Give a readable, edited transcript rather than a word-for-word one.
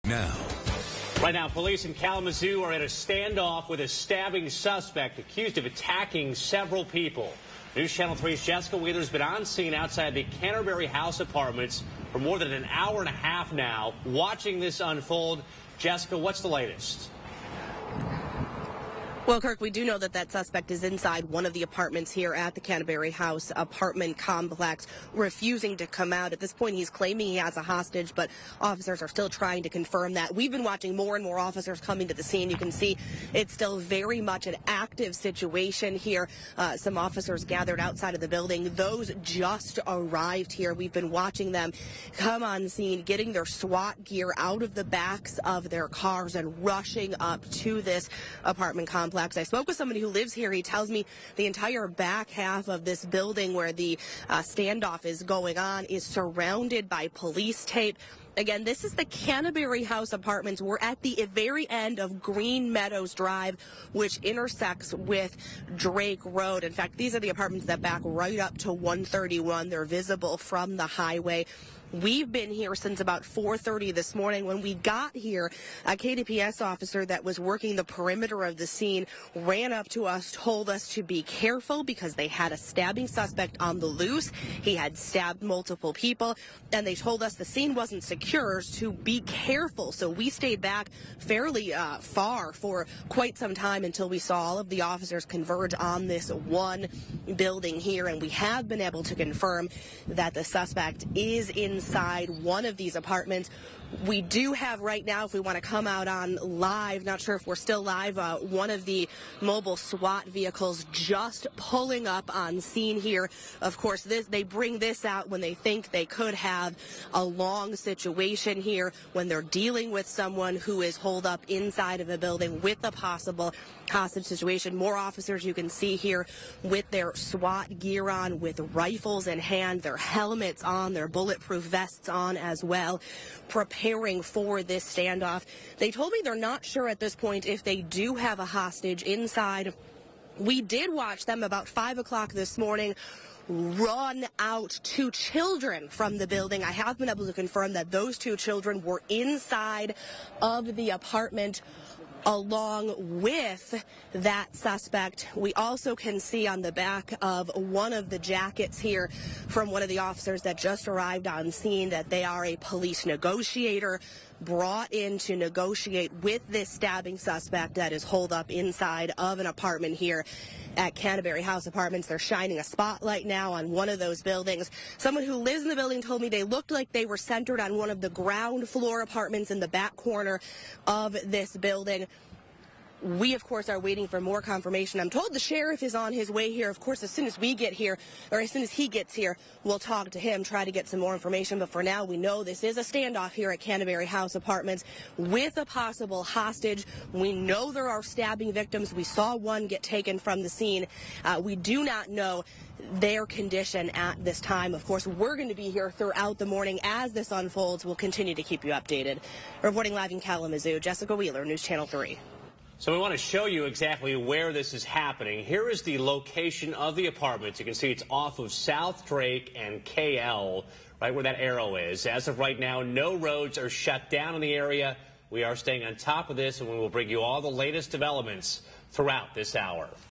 Now. Right now, police in Kalamazoo are in a standoff with a stabbing suspect accused of attacking several people. News Channel 3's Jessica Wheeler's been on scene outside the Canterbury House Apartments for more than an hour and a half now, watching this unfold. Jessica, what's the latest? Well, Kirk, we do know that that suspect is inside one of the apartments here at the Canterbury House apartment complex, refusing to come out. At this point, he's claiming he has a hostage, but officers are still trying to confirm that. We've been watching more and more officers coming to the scene. You can see it's still very much an active situation here. Some officers gathered outside of the building. Those just arrived here. We've been watching them come on scene, getting their SWAT gear out of the backs of their cars and rushing up to this apartment complex. I spoke with somebody who lives here. He tells me the entire back half of this building where the standoff is going on is surrounded by police tape. Again, this is the Canterbury House Apartments. We're at the very end of Green Meadows Drive, which intersects with Drake Road. In fact, these are the apartments that back right up to 131. They're visible from the highway. We've been here since about 4:30 this morning. When we got here, a KDPS officer that was working the perimeter of the scene ran up to us, told us to be careful because they had a stabbing suspect on the loose. He had stabbed multiple people, and they told us the scene wasn't secure, to be careful. So we stayed back fairly far for quite some time until we saw all of the officers converge on this one building here, and we have been able to confirm that the suspect is inside one of these apartments. We do have right now, if we want to come out on live, not sure if we're still live, one of the mobile SWAT vehicles just pulling up on scene here. Of course, they bring this out when they think they could have a long situation here, when they're dealing with someone who is holed up inside of a building with a possible hostage situation. More officers you can see here with their SWAT gear on, with rifles in hand, their helmets on, their bulletproof vests on as well, preparing for this standoff. They told me they're not sure at this point if they do have a hostage inside. We did watch them about 5 o'clock this morning run out 2 children from the building. I have been able to confirm that those 2 children were inside of the apartment along with that suspect. We also can see on the back of one of the jackets here from one of the officers that just arrived on scene that they are a police negotiator brought in to negotiate with this stabbing suspect that is holed up inside of an apartment here at Canterbury House Apartments. They're shining a spotlight now on one of those buildings. Someone who lives in the building told me they looked like they were centered on one of the ground floor apartments in the back corner of this building. We, of course, are waiting for more confirmation. I'm told the sheriff is on his way here. Of course, as soon as we get here, or as soon as he gets here, we'll talk to him, try to get some more information. But for now, we know this is a standoff here at Canterbury House Apartments with a possible hostage. We know there are stabbing victims. We saw one get taken from the scene. We do not know their condition at this time. Of course, we're going to be here throughout the morning as this unfolds. We'll continue to keep you updated. Reporting live in Kalamazoo, Jessica Wheeler, News Channel 3. So we want to show you exactly where this is happening. Here is the location of the apartments. You can see it's off of South Drake and KL, right where that arrow is. As of right now, no roads are shut down in the area. We are staying on top of this, and we will bring you all the latest developments throughout this hour.